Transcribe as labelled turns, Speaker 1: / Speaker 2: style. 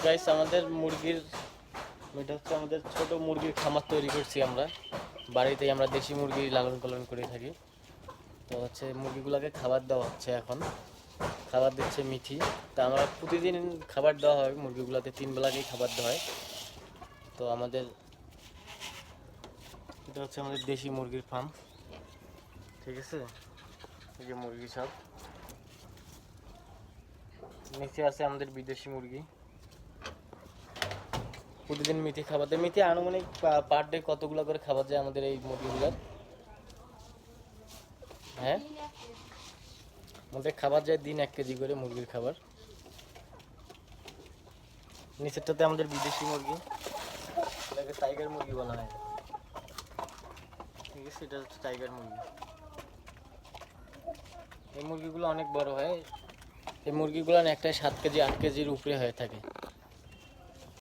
Speaker 1: Guys আমাদের মুরগির এটা হচ্ছে আমাদের ছোট মুরগির খামার তৈরি করছি আমরা বাড়িতেই। আমরা দেশি মুরগি লালন পালন করে থাকি। তো হচ্ছে মুরগিগুলোকে খাবার দেওয়া হচ্ছে এখন। খাবার দিচ্ছে মিঠি। তা আমরা প্রতিদিন খাবার দেওয়া হয় মুরগিগুলোতে, 3 বেলাকেই খাবার দেওয়া হয়। তো আমাদের এটা হচ্ছে আমাদের দেশি মুরগির ফার্ম, ঠিক আছে। এই যে মুরগি সব, নিচে আছে আমাদের বিদেশি মুরগি। প্রতিদিন মিঠি খাবার দেয়। মিঠি আনুমানিক পার ডে কতগুলো করে খাবার যায় আমাদের এই মুরগিগুলোর? হ্যাঁ, আমাদের খাবার যায় দিন 1 কেজি করে মুরগির খাবার। নিচেরটাতে আমাদের বিদেশি মুরগি, এটাকে টাইগার মুরগি বলা হয়, ঠিক আছে। এটা হচ্ছে টাইগার মুরগি। এই মুরগিগুলো অনেক বড় হয়। এই মুরগিগুলো একটাই 7 কেজি 8 কেজির উপরে হয়ে থাকে।